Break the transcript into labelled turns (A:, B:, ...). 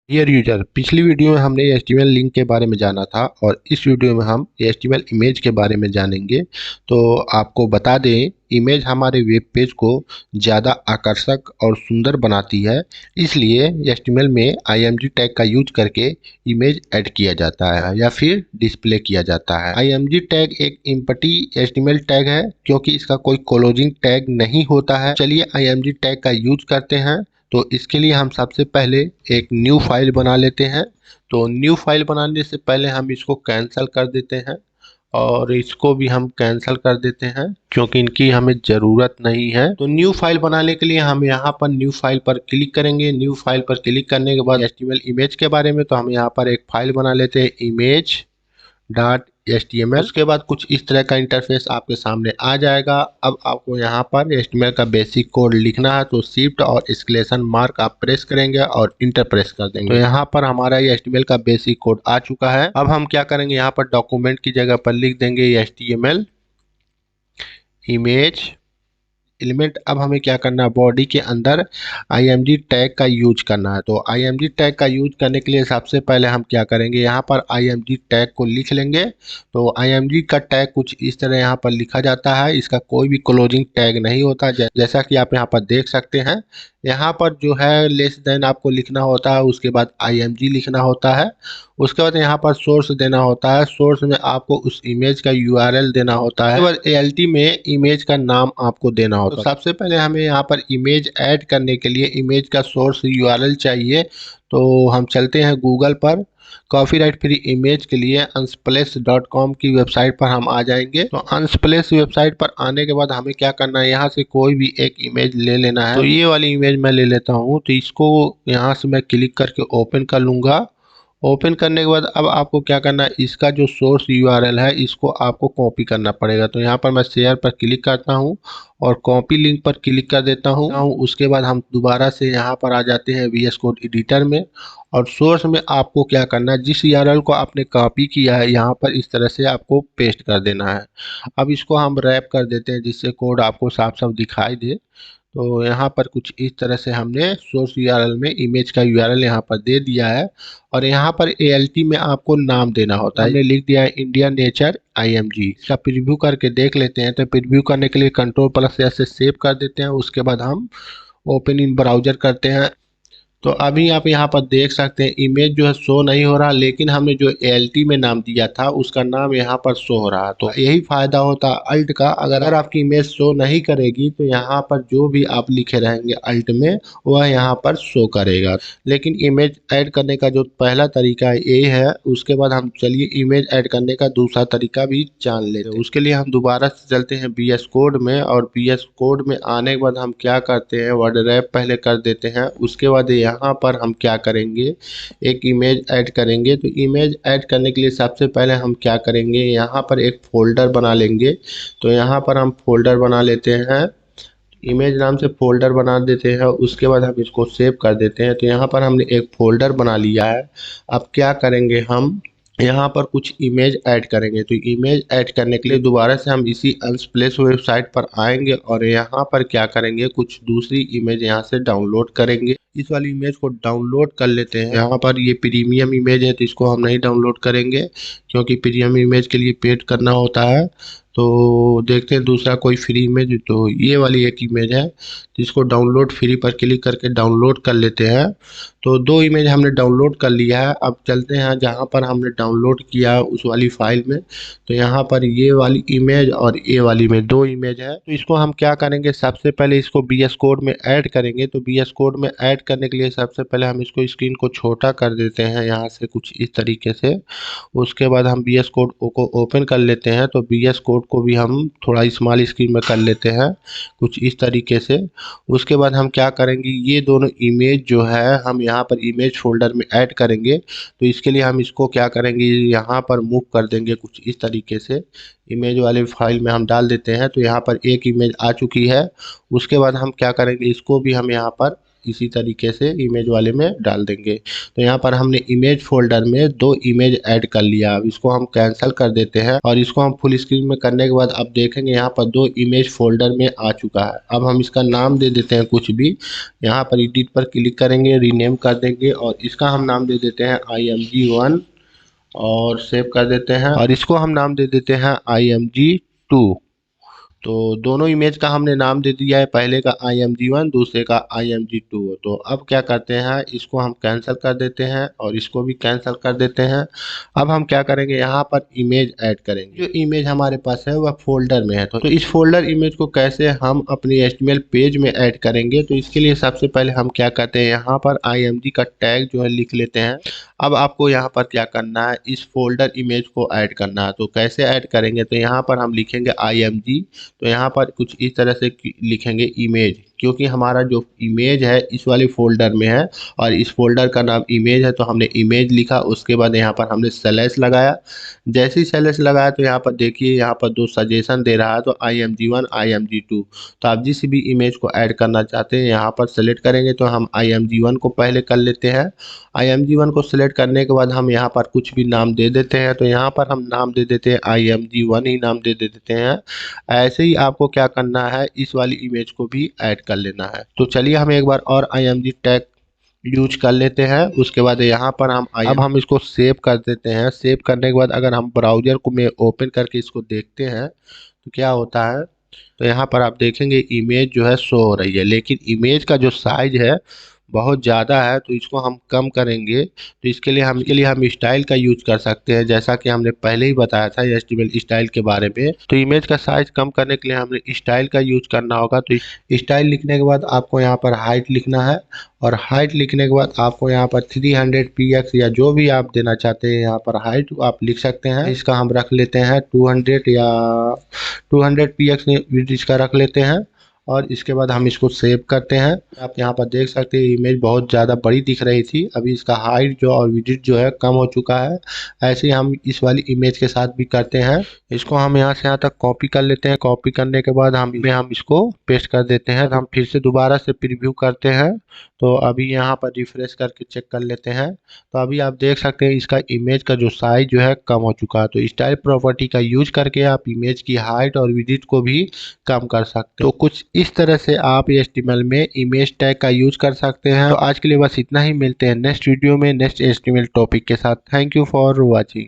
A: Dear user, पिछली video में हमने HTML लिंक के बारे में जाना था और इस वीडियो में हम HTML इमेज के बारे में जानेंगे। तो आपको बता दें, इमेज हमारे वेब पेज को ज़्यादा आकर्षक और सुंदर बनाती है। इसलिए HTML में img टैग का यूज करके इमेज ऐड किया जाता है या फिर डिस्प्ले किया जाता है। img टैग एक एम्प्टी HTML टैग है क्योंकि इसका कोई क्लोजिंग टैग नहीं होता है। चलिए img टैग का यूज करते हैं। तो इसके लिए हम सबसे पहले एक न्यू फाइल बना लेते हैं। तो न्यू फाइल बनाने से पहले हम इसको कैंसिल कर देते हैं और इसको भी हम कैंसिल कर देते हैं क्योंकि इनकी हमें ज़रूरत नहीं है। तो न्यू फाइल बनाने के लिए हम यहाँ पर न्यू फाइल पर क्लिक करेंगे। न्यू फाइल पर क्लिक करने के बाद HTML इमेज के बारे में तो हम यहाँ पर एक फाइल बना लेते हैं, image.html। उसके बाद कुछ इस तरह का इंटरफेस आपके सामने आ जाएगा। अब आपको यहाँ पर HTML का बेसिक कोड लिखना है, तो शिफ्ट और एक्सक्लेमेशन मार्क आप प्रेस करेंगे और इंटर प्रेस कर देंगे। तो यहाँ पर हमारा ये HTML का बेसिक कोड आ चुका है। अब हम क्या करेंगे, यहाँ पर डॉक्यूमेंट की जगह पर लिख देंगे HTML इमेज एलिमेंट। अब हमें क्या करना है, बॉडी के अंदर img टैग का यूज करना है। तो img टैग का यूज करने के लिए सबसे पहले हम क्या करेंगे, यहाँ पर img टैग को लिख लेंगे। तो img का टैग कुछ इस तरह यहाँ पर लिखा जाता है। इसका कोई भी क्लोजिंग टैग नहीं होता, जैसा कि आप यहाँ पर देख सकते हैं। यहाँ पर जो है लेस देन आपको लिखना होता है, उसके बाद img लिखना होता है। उसके बाद यहाँ पर सोर्स देना होता है। सोर्स में आपको उस इमेज का URL देना होता है। उसके बाद ALT में इमेज का नाम आपको देना होता है। तो सबसे पहले हमें यहाँ पर इमेज ऐड करने के लिए इमेज का सोर्स URL चाहिए। तो हम चलते हैं गूगल पर। कॉपीराइट फ्री इमेज के लिए unsplash.com की वेबसाइट पर हम आ जाएंगे। तो unsplash वेबसाइट पर आने के बाद हमें क्या करना है, यहाँ से कोई भी एक इमेज ले लेना है। तो ये वाली इमेज मैं ले लेता हूँ। तो इसको यहाँ से मैं क्लिक करके ओपन कर लूँगा। ओपन करने के बाद अब आपको क्या करना है, इसका जो सोर्स URL है इसको आपको कॉपी करना पड़ेगा। तो यहाँ पर मैं शेयर पर क्लिक करता हूँ और कॉपी लिंक पर क्लिक कर देता हूँ। उसके बाद हम दोबारा से यहाँ पर आ जाते हैं VS कोड एडिटर में और सोर्स में आपको क्या करना है, जिस URL को आपने कॉपी किया है यहाँ पर इस तरह से आपको पेस्ट कर देना है। अब इसको हम रैप कर देते हैं जिससे कोड आपको साफ साफ दिखाई दे। तो यहाँ पर कुछ इस तरह से हमने सोर्स URL में इमेज का URL यहाँ पर दे दिया है और यहाँ पर ALT में आपको नाम देना होता है। हमने लिख दिया है इंडिया नेचर IMG। इसका प्रीव्यू करके देख लेते हैं। तो प्रीव्यू करने के लिए Ctrl+S से सेव कर देते हैं। उसके बाद हम ओपन इन ब्राउजर करते हैं। तो अभी आप यहाँ पर देख सकते हैं इमेज जो है शो नहीं हो रहा, लेकिन हमने जो ALT में नाम दिया था उसका नाम यहाँ पर शो हो रहा है। तो यही फायदा होता है अल्ट का। अगर आपकी इमेज शो नहीं करेगी तो यहाँ पर जो भी आप लिखे रहेंगे अल्ट में वह यहाँ पर शो करेगा। लेकिन इमेज ऐड करने का जो पहला तरीका है यही है। उसके बाद हम चलिए इमेज ऐड करने का दूसरा तरीका भी जान लेते हैं। उसके लिए हम दोबारा से चलते हैं VS कोड में और VS कोड में आने के बाद हम क्या करते हैं, वर्ड रैप पहले कर देते हैं। उसके बाद यहाँ पर हम क्या करेंगे, एक इमेज ऐड करेंगे। तो इमेज ऐड करने के लिए सबसे पहले हम क्या करेंगे, यहाँ पर एक फोल्डर बना लेंगे। तो यहाँ पर हम फोल्डर बना लेते हैं, इमेज नाम से फोल्डर बना देते हैं। उसके बाद हम इसको सेव कर देते हैं। तो यहाँ पर हमने एक फोल्डर बना लिया है। अब क्या करेंगे, हम यहाँ पर कुछ इमेज ऐड करेंगे। तो इमेज ऐड करने के लिए दोबारा से हम इसी अनस्प्लेश वेबसाइट पर आएंगे और यहाँ पर क्या करेंगे, कुछ दूसरी इमेज यहाँ से डाउनलोड करेंगे। इस वाली इमेज को डाउनलोड कर लेते हैं। यहाँ पर ये प्रीमियम इमेज है तो इसको हम नहीं डाउनलोड करेंगे क्योंकि प्रीमियम इमेज के लिए पेड करना होता है। तो देखते हैं दूसरा कोई फ्री इमेज। तो ये वाली एक इमेज है तो इसको डाउनलोड फ्री पर क्लिक करके डाउनलोड कर लेते हैं। तो दो इमेज हमने डाउनलोड कर लिया है। अब चलते हैं जहाँ पर हमने डाउनलोड किया उस वाली फाइल में। तो यहाँ पर ये वाली इमेज और ये वाली में दो इमेज है। तो इसको हम क्या करेंगे, सबसे पहले इसको VS कोड में ऐड करेंगे। तो VS कोड में ऐड करने के लिए सबसे पहले हम इसको स्क्रीन को छोटा कर देते हैं यहाँ से कुछ इस तरीके से। उसके बाद हम VS कोड को ओपन कर लेते हैं। तो VS कोड को भी हम थोड़ा स्मॉल स्क्रीन में कर लेते हैं कुछ इस तरीके से। उसके बाद हम क्या करेंगे, ये दोनों इमेज जो है हम यहाँ पर इमेज फोल्डर में ऐड करेंगे। तो इसके लिए हम इसको क्या करेंगे, यहाँ पर मूव कर देंगे कुछ इस तरीके से। इमेज वाले फाइल में हम डाल देते हैं। तो यहाँ पर एक इमेज आ चुकी है। उसके बाद हम क्या करेंगे, इसको भी हम यहाँ पर इसी तरीके से इमेज वाले में डाल देंगे। तो यहाँ पर हमने इमेज फोल्डर में 2 इमेज ऐड कर लिया। अब इसको हम कैंसिल कर देते हैं और इसको हम फुल स्क्रीन में करने के बाद अब देखेंगे यहाँ पर 2 इमेज फोल्डर में आ चुका है। अब हम इसका नाम दे देते हैं कुछ भी, यहाँ पर एडिट पर क्लिक करेंगे, रीनेम कर देंगे और इसका हम नाम दे देते हैं img1 और सेव कर देते हैं और इसको हम नाम दे देते हैं img2। तो दोनों इमेज का हमने नाम दे दिया है, पहले का img1 दूसरे का img2। तो अब क्या करते हैं, इसको हम कैंसिल कर देते हैं और इसको भी कैंसिल कर देते हैं। अब हम क्या करेंगे, यहाँ पर इमेज ऐड करेंगे। जो इमेज हमारे पास है वह फोल्डर में है, तो इस फोल्डर इमेज को कैसे हम अपनी HTML पेज में ऐड करेंगे, तो इसके लिए सबसे पहले हम क्या करते हैं, यहाँ पर img का टैग जो है लिख लेते हैं। अब आपको यहाँ पर क्या करना है, इस फोल्डर इमेज को ऐड करना है। तो कैसे ऐड करेंगे, तो यहाँ पर हम लिखेंगे img, तो यहाँ पर कुछ इस तरह से लिखेंगे इमेज, क्योंकि हमारा जो इमेज है इस वाले फोल्डर में है और इस फोल्डर का नाम इमेज है, तो हमने इमेज लिखा। उसके बाद यहाँ पर हमने स्लैश लगाया। जैसे ही स्लैश लगाया तो यहाँ पर देखिए, यहाँ पर 2 सजेशन दे रहा है, तो img1 img2। तो आप जिस भी इमेज को ऐड करना चाहते हैं यहाँ पर सेलेक्ट करेंगे। तो हम img1 को पहले कर लेते हैं। img1 को सिलेक्ट करने के बाद हम यहाँ पर कुछ भी नाम दे देते हैं। तो यहाँ पर हम नाम दे देते हैं img1 ही नाम दे देते हैं। ऐसे ही आपको क्या करना है, इस वाली इमेज को भी ऐड कर लेना है। तो चलिए हम एक बार और img टैग यूज कर लेते हैं। उसके बाद यहाँ पर अब हम इसको सेव कर देते हैं। सेव करने के बाद अगर हम ब्राउजर को में ओपन करके इसको देखते हैं तो क्या होता है, तो यहाँ पर आप देखेंगे इमेज जो है शो हो रही है, लेकिन इमेज का जो साइज है बहुत ज़्यादा है। तो इसको हम कम करेंगे। तो इसके लिए हम स्टाइल का यूज कर सकते हैं, जैसा कि हमने पहले ही बताया था HTML स्टाइल के बारे में। तो इमेज का साइज कम करने के लिए हमें स्टाइल का यूज करना होगा। तो स्टाइल लिखने के बाद आपको यहाँ पर हाइट लिखना है और हाइट लिखने के बाद आपको यहाँ पर 300px या जो भी आप देना चाहते हैं यहाँ पर हाइट आप लिख सकते हैं। इसका हम रख लेते हैं 200 या 200px इसका रख लेते हैं और इसके बाद हम इसको सेव करते हैं। आप यहाँ पर देख सकते हैं इमेज बहुत ज़्यादा बड़ी दिख रही थी, अभी इसका हाइट जो और विड्थ जो है कम हो चुका है। ऐसे ही हम इस वाली इमेज के साथ भी करते हैं। इसको हम यहाँ से यहाँ तक कॉपी कर लेते हैं। कॉपी करने के बाद हम इसको पेस्ट कर देते हैं। हम फिर से दोबारा से प्रीव्यू करते हैं। तो अभी यहाँ पर रिफ्रेश करके चेक कर लेते हैं। तो अभी आप देख सकते हैं इसका इमेज का जो साइज जो है कम हो चुका है। तो स्टाइल प्रॉपर्टी का यूज करके आप इमेज की हाइट और विड्थ को भी कम कर सकते हो। तो कुछ इस तरह से आप HTML में इमेज टैग का यूज कर सकते हैं। तो आज के लिए बस इतना ही, मिलते हैं नेक्स्ट वीडियो में नेक्स्ट HTML टॉपिक के साथ। Thank you for watching.